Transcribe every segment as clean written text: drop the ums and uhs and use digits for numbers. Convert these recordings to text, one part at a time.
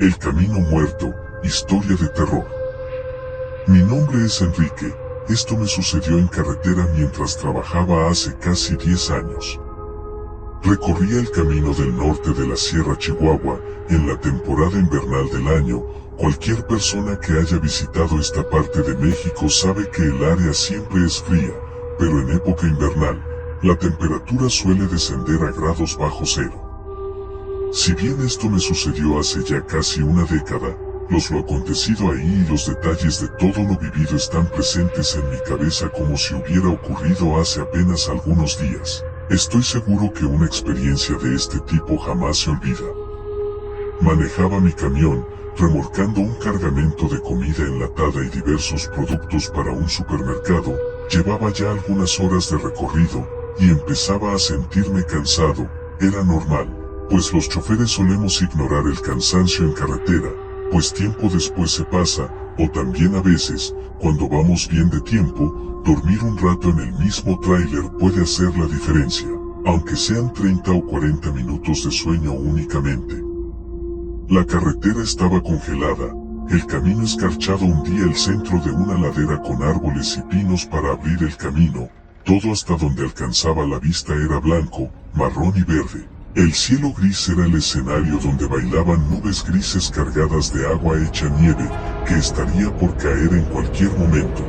El camino muerto, historia de terror. Mi nombre es Enrique, esto me sucedió en carretera mientras trabajaba hace casi 10 años. Recorría el camino del norte de la Sierra Chihuahua, en la temporada invernal del año. Cualquier persona que haya visitado esta parte de México sabe que el área siempre es fría, pero en época invernal, la temperatura suele descender a grados bajo cero. Si bien esto me sucedió hace ya casi una década, lo acontecido ahí y los detalles de todo lo vivido están presentes en mi cabeza como si hubiera ocurrido hace apenas algunos días. Estoy seguro que una experiencia de este tipo jamás se olvida. Manejaba mi camión, remolcando un cargamento de comida enlatada y diversos productos para un supermercado. Llevaba ya algunas horas de recorrido, y empezaba a sentirme cansado. Era normal, pues los choferes solemos ignorar el cansancio en carretera, pues tiempo después se pasa, o también a veces, cuando vamos bien de tiempo, dormir un rato en el mismo tráiler puede hacer la diferencia, aunque sean 30 o 40 minutos de sueño únicamente. La carretera estaba congelada, el camino escarchado hundía el centro de una ladera con árboles y pinos para abrir el camino. Todo hasta donde alcanzaba la vista era blanco, marrón y verde. El cielo gris era el escenario donde bailaban nubes grises cargadas de agua hecha nieve, que estaría por caer en cualquier momento.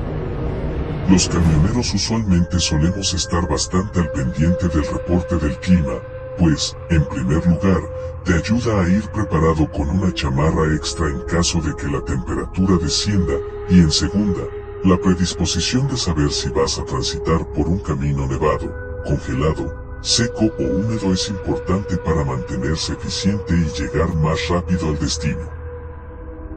Los camioneros usualmente solemos estar bastante al pendiente del reporte del clima, pues, en primer lugar, te ayuda a ir preparado con una chamarra extra en caso de que la temperatura descienda, y en segunda, la predisposición de saber si vas a transitar por un camino nevado, congelado, seco o húmedo es importante para mantenerse eficiente y llegar más rápido al destino.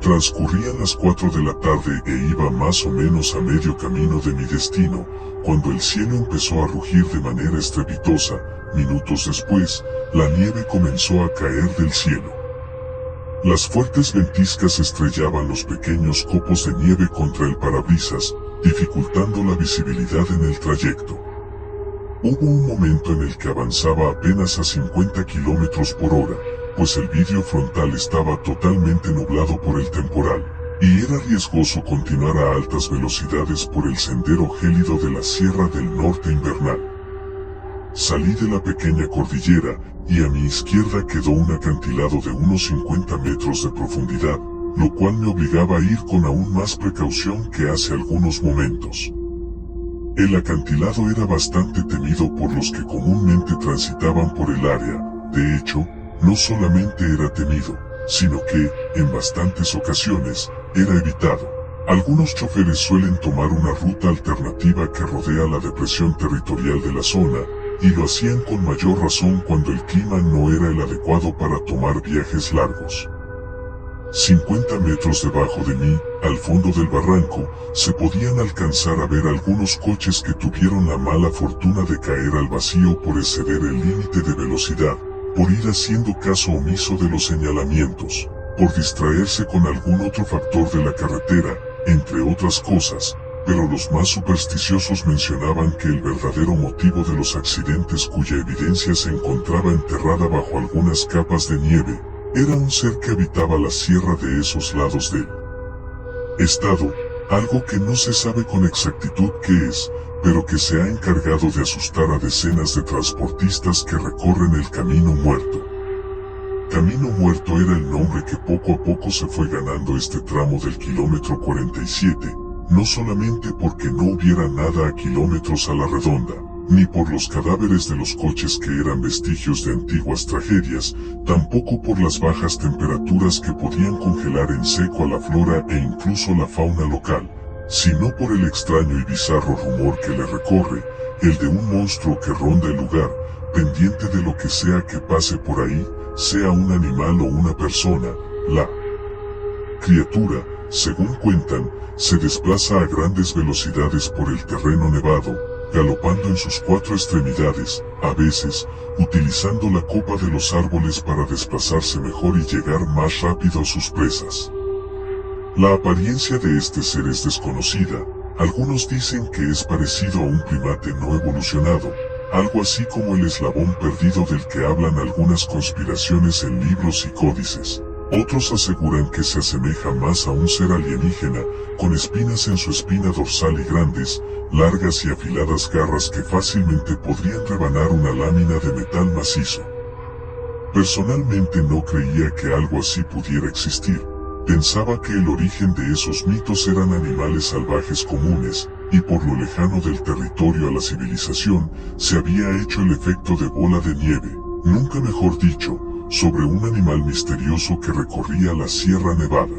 Transcurrían las 4 de la tarde e iba más o menos a medio camino de mi destino, cuando el cielo empezó a rugir de manera estrepitosa. Minutos después, la nieve comenzó a caer del cielo. Las fuertes ventiscas estrellaban los pequeños copos de nieve contra el parabrisas, dificultando la visibilidad en el trayecto. Hubo un momento en el que avanzaba apenas a 50 kilómetros por hora, pues el vidrio frontal estaba totalmente nublado por el temporal, y era riesgoso continuar a altas velocidades por el sendero gélido de la Sierra del Norte invernal. Salí de la pequeña cordillera, y a mi izquierda quedó un acantilado de unos 50 metros de profundidad, lo cual me obligaba a ir con aún más precaución que hace algunos momentos. El acantilado era bastante temido por los que comúnmente transitaban por el área. De hecho, no solamente era temido, sino que, en bastantes ocasiones, era evitado. Algunos choferes suelen tomar una ruta alternativa que rodea la depresión territorial de la zona, y lo hacían con mayor razón cuando el clima no era el adecuado para tomar viajes largos. 50 metros debajo de mí, al fondo del barranco, se podían alcanzar a ver algunos coches que tuvieron la mala fortuna de caer al vacío por exceder el límite de velocidad, por ir haciendo caso omiso de los señalamientos, por distraerse con algún otro factor de la carretera, entre otras cosas, pero los más supersticiosos mencionaban que el verdadero motivo de los accidentes, cuya evidencia se encontraba enterrada bajo algunas capas de nieve, era un ser que habitaba la sierra de esos lados del estado, algo que no se sabe con exactitud qué es, pero que se ha encargado de asustar a decenas de transportistas que recorren el Camino Muerto. Camino Muerto era el nombre que poco a poco se fue ganando este tramo del kilómetro 47, no solamente porque no hubiera nada a kilómetros a la redonda, ni por los cadáveres de los coches que eran vestigios de antiguas tragedias, tampoco por las bajas temperaturas que podían congelar en seco a la flora e incluso la fauna local, sino por el extraño y bizarro rumor que le recorre, el de un monstruo que ronda el lugar, pendiente de lo que sea que pase por ahí, sea un animal o una persona. La criatura, según cuentan, se desplaza a grandes velocidades por el terreno nevado, galopando en sus 4 extremidades, a veces, utilizando la copa de los árboles para desplazarse mejor y llegar más rápido a sus presas. La apariencia de este ser es desconocida. Algunos dicen que es parecido a un primate no evolucionado, algo así como el eslabón perdido del que hablan algunas conspiraciones en libros y códices. Otros aseguran que se asemeja más a un ser alienígena, con espinas en su espina dorsal y grandes, largas y afiladas garras que fácilmente podrían rebanar una lámina de metal macizo. Personalmente no creía que algo así pudiera existir. Pensaba que el origen de esos mitos eran animales salvajes comunes, y por lo lejano del territorio a la civilización, se había hecho el efecto de bola de nieve, nunca mejor dicho, sobre un animal misterioso que recorría la Sierra Nevada.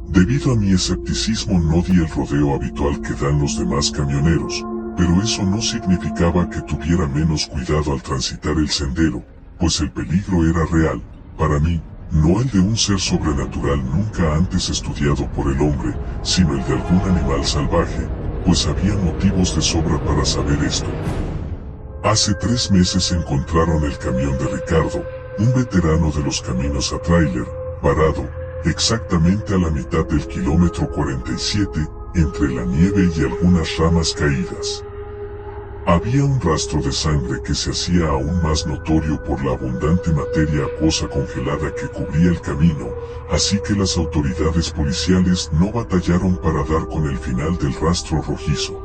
Debido a mi escepticismo no di el rodeo habitual que dan los demás camioneros, pero eso no significaba que tuviera menos cuidado al transitar el sendero, pues el peligro era real, para mí, no el de un ser sobrenatural nunca antes estudiado por el hombre, sino el de algún animal salvaje, pues había motivos de sobra para saber esto. Hace 3 meses encontraron el camión de Ricardo, un veterano de los caminos a tráiler, varado, exactamente a la mitad del kilómetro 47, entre la nieve y algunas ramas caídas. Había un rastro de sangre que se hacía aún más notorio por la abundante materia acuosa congelada que cubría el camino, así que las autoridades policiales no batallaron para dar con el final del rastro rojizo.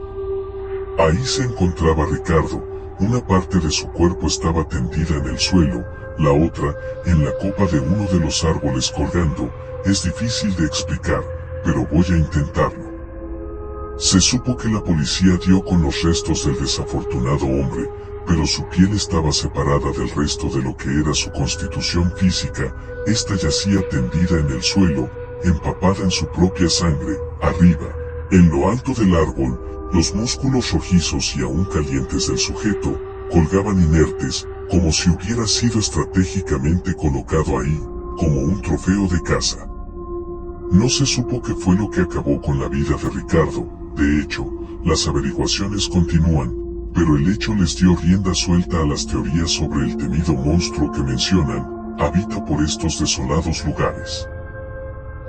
Ahí se encontraba Ricardo, una parte de su cuerpo estaba tendida en el suelo, la otra, en la copa de uno de los árboles colgando. Es difícil de explicar, pero voy a intentarlo. Se supo que la policía dio con los restos del desafortunado hombre, pero su piel estaba separada del resto de lo que era su constitución física. Esta yacía tendida en el suelo, empapada en su propia sangre. Arriba, en lo alto del árbol, los músculos rojizos y aún calientes del sujeto, colgaban inertes, como si hubiera sido estratégicamente colocado ahí, como un trofeo de caza. No se supo qué fue lo que acabó con la vida de Ricardo. De hecho, las averiguaciones continúan, pero el hecho les dio rienda suelta a las teorías sobre el temido monstruo que mencionan, habita por estos desolados lugares.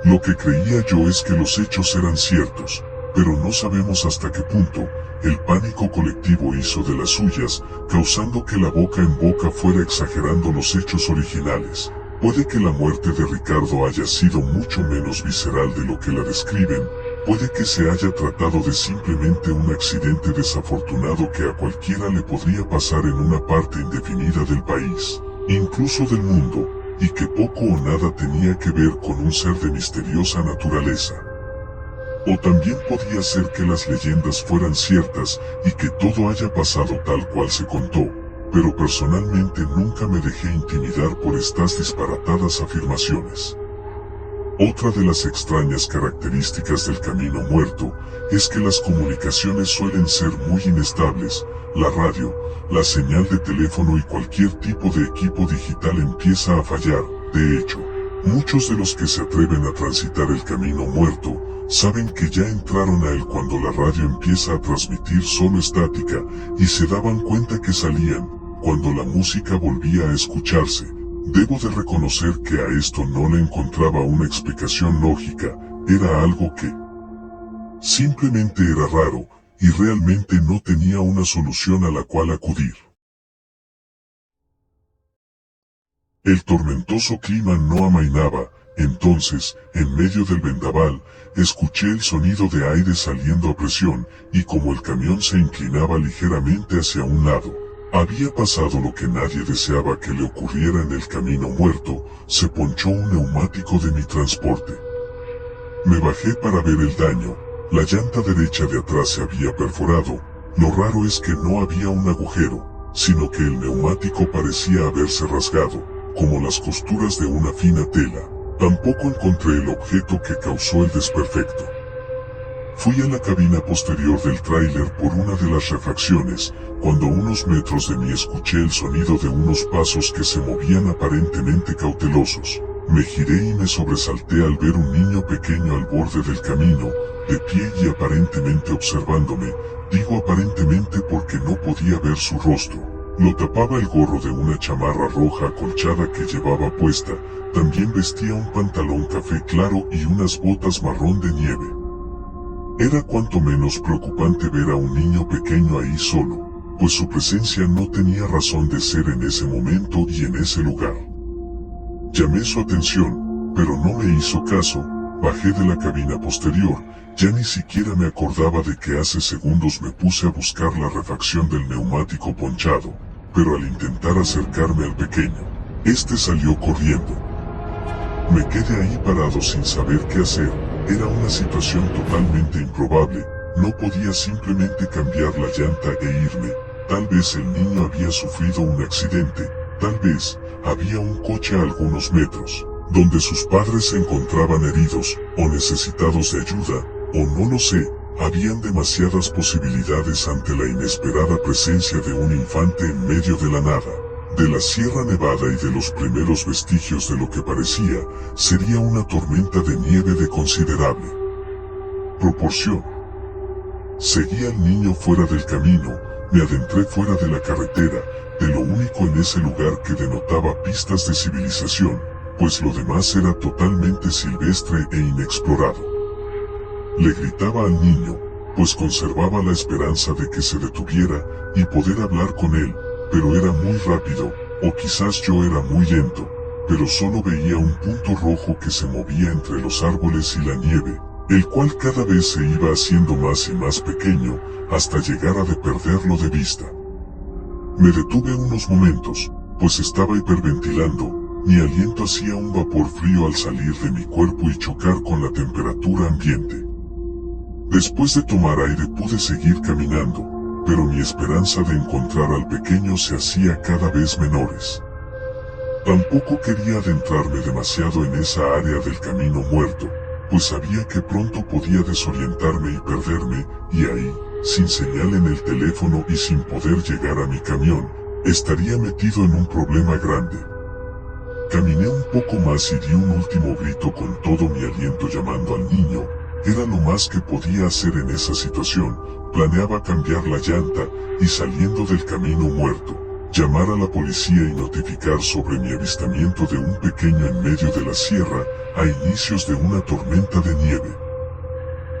Lo que creía yo es que los hechos eran ciertos, pero no sabemos hasta qué punto. El pánico colectivo hizo de las suyas, causando que la boca en boca fuera exagerando los hechos originales. Puede que la muerte de Ricardo haya sido mucho menos visceral de lo que la describen, puede que se haya tratado de simplemente un accidente desafortunado que a cualquiera le podría pasar en una parte indefinida del país, incluso del mundo, y que poco o nada tenía que ver con un ser de misteriosa naturaleza. O también podía ser que las leyendas fueran ciertas y que todo haya pasado tal cual se contó, pero personalmente nunca me dejé intimidar por estas disparatadas afirmaciones. Otra de las extrañas características del camino muerto es que las comunicaciones suelen ser muy inestables. La radio, la señal de teléfono y cualquier tipo de equipo digital empieza a fallar. De hecho, muchos de los que se atreven a transitar el camino muerto saben que ya entraron a él cuando la radio empieza a transmitir solo estática, y se daban cuenta que salían cuando la música volvía a escucharse. Debo de reconocer que a esto no le encontraba una explicación lógica, era algo que simplemente era raro, y realmente no tenía una solución a la cual acudir. El tormentoso clima no amainaba. Entonces, en medio del vendaval, escuché el sonido de aire saliendo a presión, y como el camión se inclinaba ligeramente hacia un lado, había pasado lo que nadie deseaba que le ocurriera en el camino muerto, se ponchó un neumático de mi transporte. Me bajé para ver el daño, la llanta derecha de atrás se había perforado. Lo raro es que no había un agujero, sino que el neumático parecía haberse rasgado, como las costuras de una fina tela. Tampoco encontré el objeto que causó el desperfecto. Fui a la cabina posterior del tráiler por una de las refacciones, cuando a unos metros de mí escuché el sonido de unos pasos que se movían aparentemente cautelosos. Me giré y me sobresalté al ver un niño pequeño al borde del camino, de pie y aparentemente observándome. Digo aparentemente porque no podía ver su rostro. Lo tapaba el gorro de una chamarra roja acolchada que llevaba puesta. También vestía un pantalón café claro y unas botas marrón de nieve. Era cuanto menos preocupante ver a un niño pequeño ahí solo, pues su presencia no tenía razón de ser en ese momento y en ese lugar. Llamé su atención, pero no me hizo caso. Bajé de la cabina posterior, ya ni siquiera me acordaba de que hace segundos me puse a buscar la refacción del neumático ponchado, pero al intentar acercarme al pequeño, este salió corriendo. Me quedé ahí parado sin saber qué hacer. Era una situación totalmente improbable, no podía simplemente cambiar la llanta e irme. Tal vez el niño había sufrido un accidente, tal vez había un coche a algunos metros, donde sus padres se encontraban heridos, o necesitados de ayuda, o no lo sé. Habían demasiadas posibilidades ante la inesperada presencia de un infante en medio de la nada, de la Sierra Nevada y de los primeros vestigios de lo que parecía sería una tormenta de nieve de considerable proporción. Seguí al niño fuera del camino, me adentré fuera de la carretera, de lo único en ese lugar que denotaba pistas de civilización, pues lo demás era totalmente silvestre e inexplorado. Le gritaba al niño, pues conservaba la esperanza de que se detuviera y poder hablar con él, pero era muy rápido, o quizás yo era muy lento, pero solo veía un punto rojo que se movía entre los árboles y la nieve, el cual cada vez se iba haciendo más y más pequeño, hasta llegar a perderlo de vista. Me detuve unos momentos, pues estaba hiperventilando, mi aliento hacía un vapor frío al salir de mi cuerpo y chocar con la temperatura ambiente. Después de tomar aire pude seguir caminando, pero mi esperanza de encontrar al pequeño se hacía cada vez menores. Tampoco quería adentrarme demasiado en esa área del camino muerto, pues sabía que pronto podía desorientarme y perderme, y ahí, sin señal en el teléfono y sin poder llegar a mi camión, estaría metido en un problema grande. Caminé un poco más y di un último grito con todo mi aliento llamando al niño. Era lo más que podía hacer en esa situación. Planeaba cambiar la llanta y, saliendo del camino muerto, llamar a la policía y notificar sobre mi avistamiento de un pequeño en medio de la sierra, a inicios de una tormenta de nieve.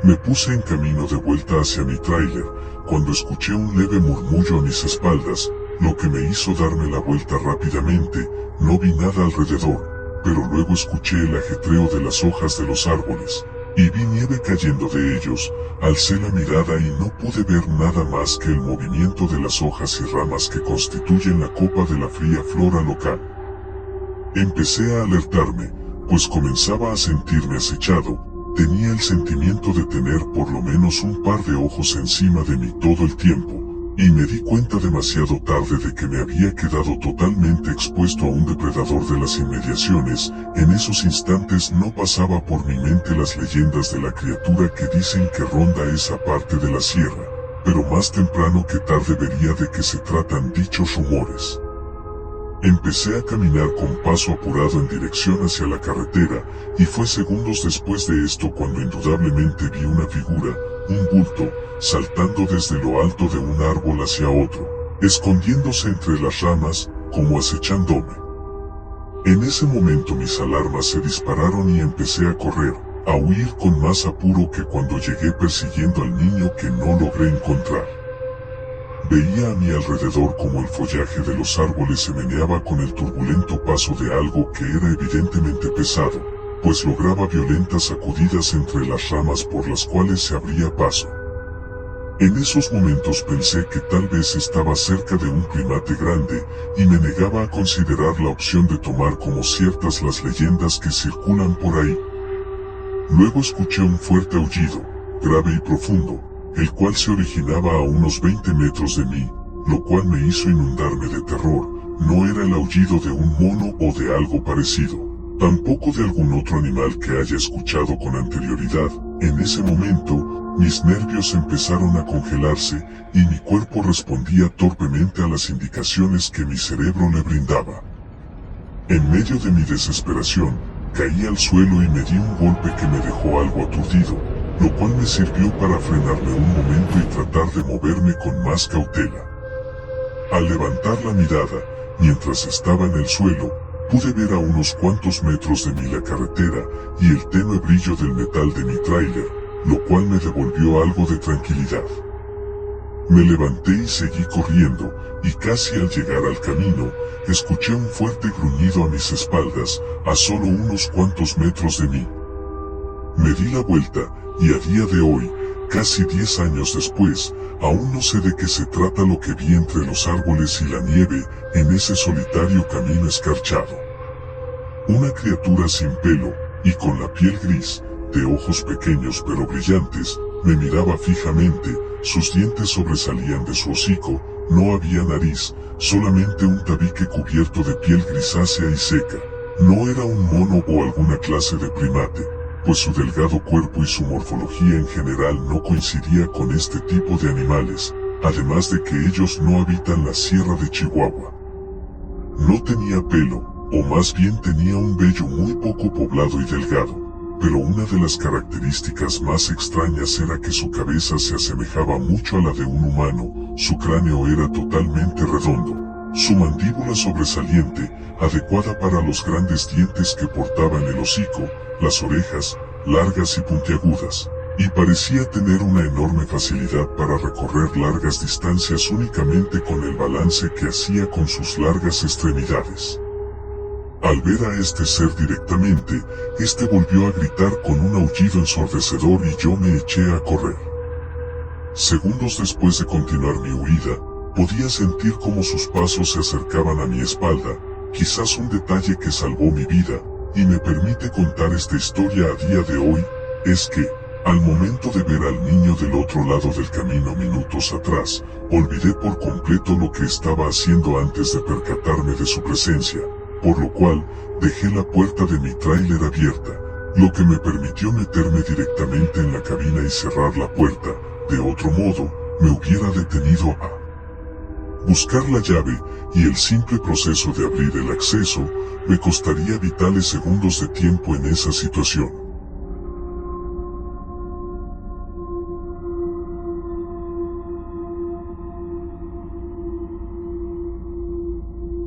Me puse en camino de vuelta hacia mi tráiler, cuando escuché un leve murmullo a mis espaldas, lo que me hizo darme la vuelta rápidamente. No vi nada alrededor, pero luego escuché el ajetreo de las hojas de los árboles, y vi nieve cayendo de ellos. Alcé la mirada y no pude ver nada más que el movimiento de las hojas y ramas que constituyen la copa de la fría flora local. Empecé a alertarme, pues comenzaba a sentirme acechado. Tenía el sentimiento de tener por lo menos un par de ojos encima de mí todo el tiempo, y me di cuenta demasiado tarde de que me había quedado totalmente expuesto a un depredador de las inmediaciones. En esos instantes no pasaba por mi mente las leyendas de la criatura que dicen que ronda esa parte de la sierra, pero más temprano que tarde vería de qué se tratan dichos rumores. Empecé a caminar con paso apurado en dirección hacia la carretera, y fue segundos después de esto cuando indudablemente vi una figura, un bulto, saltando desde lo alto de un árbol hacia otro, escondiéndose entre las ramas, como acechándome. En ese momento mis alarmas se dispararon y empecé a correr, a huir con más apuro que cuando llegué persiguiendo al niño que no logré encontrar. Veía a mi alrededor como el follaje de los árboles se meneaba con el turbulento paso de algo que era evidentemente pesado, pues lograba violentas sacudidas entre las ramas por las cuales se abría paso. En esos momentos pensé que tal vez estaba cerca de un primate grande, y me negaba a considerar la opción de tomar como ciertas las leyendas que circulan por ahí. Luego escuché un fuerte aullido, grave y profundo, el cual se originaba a unos 20 metros de mí, lo cual me hizo inundarme de terror. No era el aullido de un mono o de algo parecido, tampoco de algún otro animal que haya escuchado con anterioridad. En ese momento, mis nervios empezaron a congelarse, y mi cuerpo respondía torpemente a las indicaciones que mi cerebro le brindaba. En medio de mi desesperación, caí al suelo y me di un golpe que me dejó algo aturdido, lo cual me sirvió para frenarme un momento y tratar de moverme con más cautela. Al levantar la mirada, mientras estaba en el suelo, pude ver a unos cuantos metros de mí la carretera y el tenue brillo del metal de mi tráiler, lo cual me devolvió algo de tranquilidad. Me levanté y seguí corriendo, y casi al llegar al camino, escuché un fuerte gruñido a mis espaldas, a solo unos cuantos metros de mí. Me di la vuelta, y a día de hoy, casi 10 años después, aún no sé de qué se trata lo que vi entre los árboles y la nieve, en ese solitario camino escarchado. Una criatura sin pelo, y con la piel gris, de ojos pequeños pero brillantes, me miraba fijamente, sus dientes sobresalían de su hocico, no había nariz, solamente un tabique cubierto de piel grisácea y seca. No era un mono o alguna clase de primate, pues su delgado cuerpo y su morfología en general no coincidía con este tipo de animales, además de que ellos no habitan la Sierra de Chihuahua. No tenía pelo, o más bien tenía un vello muy poco poblado y delgado, pero una de las características más extrañas era que su cabeza se asemejaba mucho a la de un humano, su cráneo era totalmente redondo, su mandíbula sobresaliente, adecuada para los grandes dientes que portaba en el hocico, las orejas, largas y puntiagudas, y parecía tener una enorme facilidad para recorrer largas distancias únicamente con el balance que hacía con sus largas extremidades. Al ver a este ser directamente, este volvió a gritar con un aullido ensordecedor y yo me eché a correr. Segundos después de continuar mi huida, podía sentir cómo sus pasos se acercaban a mi espalda, quizás un detalle que salvó mi vida, y me permite contar esta historia a día de hoy, es que, al momento de ver al niño del otro lado del camino minutos atrás, olvidé por completo lo que estaba haciendo antes de percatarme de su presencia, por lo cual, dejé la puerta de mi tráiler abierta, lo que me permitió meterme directamente en la cabina y cerrar la puerta. De otro modo, me hubiera detenido a buscar la llave, y el simple proceso de abrir el acceso, me costaría vitales segundos de tiempo en esa situación.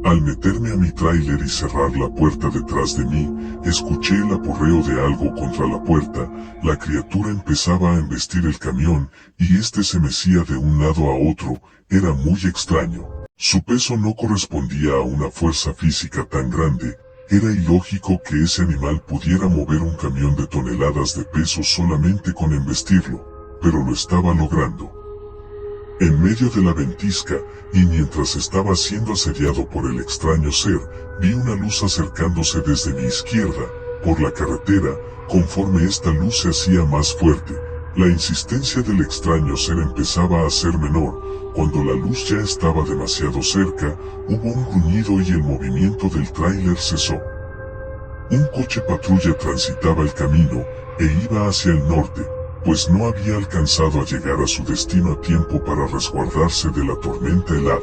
Al meterme a mi tráiler y cerrar la puerta detrás de mí, escuché el aporreo de algo contra la puerta, la criatura empezaba a embestir el camión, y este se mecía de un lado a otro, era muy extraño. Su peso no correspondía a una fuerza física tan grande, era ilógico que ese animal pudiera mover un camión de toneladas de peso solamente con embestirlo, pero lo estaba logrando. En medio de la ventisca, y mientras estaba siendo asediado por el extraño ser, vi una luz acercándose desde mi izquierda, por la carretera. Conforme esta luz se hacía más fuerte, la insistencia del extraño ser empezaba a ser menor. Cuando la luz ya estaba demasiado cerca, hubo un gruñido y el movimiento del tráiler cesó. Un coche patrulla transitaba el camino, e iba hacia el norte, pues no había alcanzado a llegar a su destino a tiempo para resguardarse de la tormenta helada.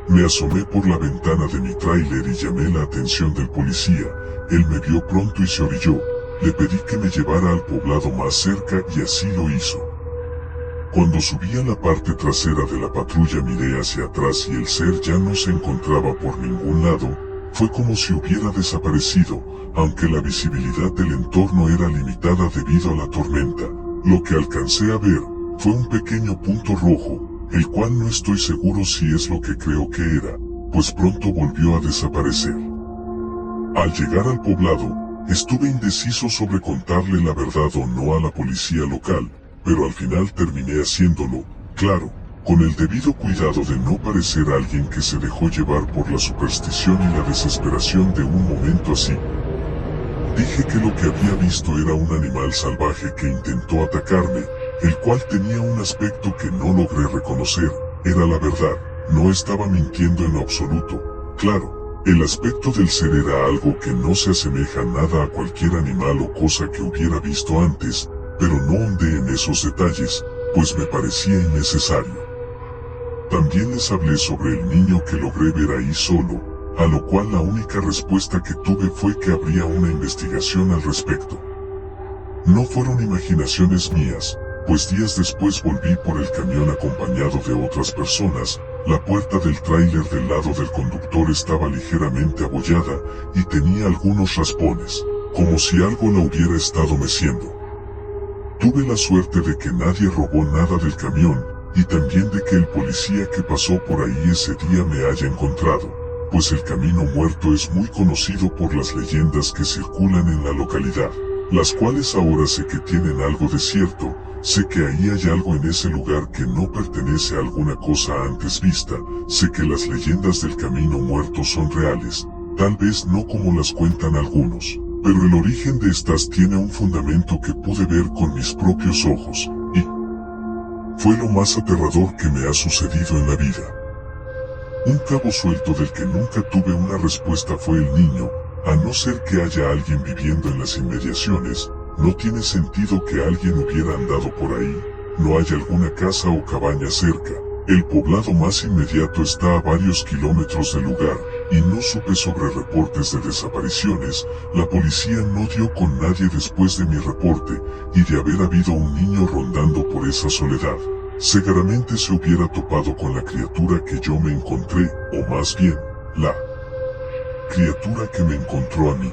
Me asomé por la ventana de mi tráiler y llamé la atención del policía. Él me vio pronto y se orilló. Le pedí que me llevara al poblado más cerca y así lo hizo. Cuando subí a la parte trasera de la patrulla miré hacia atrás y el ser ya no se encontraba por ningún lado. Fue como si hubiera desaparecido, aunque la visibilidad del entorno era limitada debido a la tormenta. Lo que alcancé a ver fue un pequeño punto rojo, el cual no estoy seguro si es lo que creo que era, pues pronto volvió a desaparecer. Al llegar al poblado, estuve indeciso sobre contarle la verdad o no a la policía local, pero al final terminé haciéndolo, claro, con el debido cuidado de no parecer alguien que se dejó llevar por la superstición y la desesperación de un momento así. Dije que lo que había visto era un animal salvaje que intentó atacarme, el cual tenía un aspecto que no logré reconocer. Era la verdad, no estaba mintiendo en absoluto. Claro, el aspecto del ser era algo que no se asemeja nada a cualquier animal o cosa que hubiera visto antes, pero no ahondé en esos detalles, pues me parecía innecesario. También les hablé sobre el niño que logré ver ahí solo, a lo cual la única respuesta que tuve fue que habría una investigación al respecto. No fueron imaginaciones mías, pues días después volví por el camión acompañado de otras personas. La puerta del tráiler del lado del conductor estaba ligeramente abollada, y tenía algunos raspones, como si algo la hubiera estado meciendo. Tuve la suerte de que nadie robó nada del camión, y también de que el policía que pasó por ahí ese día me haya encontrado, pues el Camino Muerto es muy conocido por las leyendas que circulan en la localidad, las cuales ahora sé que tienen algo de cierto. Sé que ahí hay algo en ese lugar que no pertenece a alguna cosa antes vista. Sé que las leyendas del Camino Muerto son reales, tal vez no como las cuentan algunos, pero el origen de estas tiene un fundamento que pude ver con mis propios ojos, y fue lo más aterrador que me ha sucedido en la vida. Un cabo suelto del que nunca tuve una respuesta fue el niño. A no ser que haya alguien viviendo en las inmediaciones, no tiene sentido que alguien hubiera andado por ahí. No hay alguna casa o cabaña cerca. El poblado más inmediato está a varios kilómetros del lugar, y no supe sobre reportes de desapariciones. La policía no dio con nadie después de mi reporte, y de haber habido un niño rondando por esa soledad, seguramente se hubiera topado con la criatura que yo me encontré, o más bien, la criatura que me encontró a mí.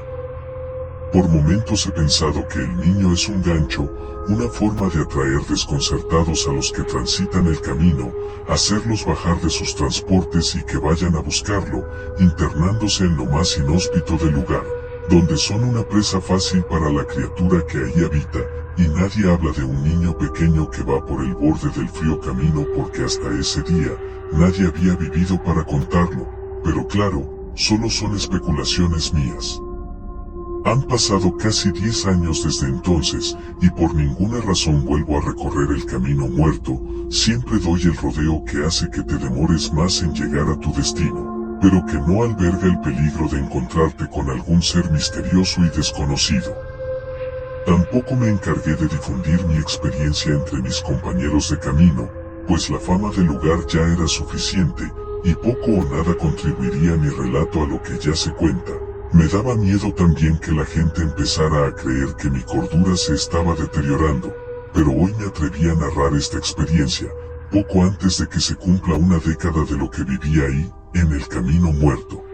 Por momentos he pensado que el niño es un gancho, una forma de atraer desconcertados a los que transitan el camino, hacerlos bajar de sus transportes y que vayan a buscarlo, internándose en lo más inhóspito del lugar, donde son una presa fácil para la criatura que ahí habita, y nadie habla de un niño pequeño que va por el borde del frío camino porque hasta ese día, nadie había vivido para contarlo, pero claro, solo son especulaciones mías. Han pasado casi 10 años desde entonces, y por ninguna razón vuelvo a recorrer el Camino Muerto. Siempre doy el rodeo que hace que te demores más en llegar a tu destino, pero que no alberga el peligro de encontrarte con algún ser misterioso y desconocido. Tampoco me encargué de difundir mi experiencia entre mis compañeros de camino, pues la fama del lugar ya era suficiente, y poco o nada contribuiría a mi relato a lo que ya se cuenta. Me daba miedo también que la gente empezara a creer que mi cordura se estaba deteriorando, pero hoy me atreví a narrar esta experiencia, poco antes de que se cumpla una década de lo que viví ahí, en el Camino Muerto.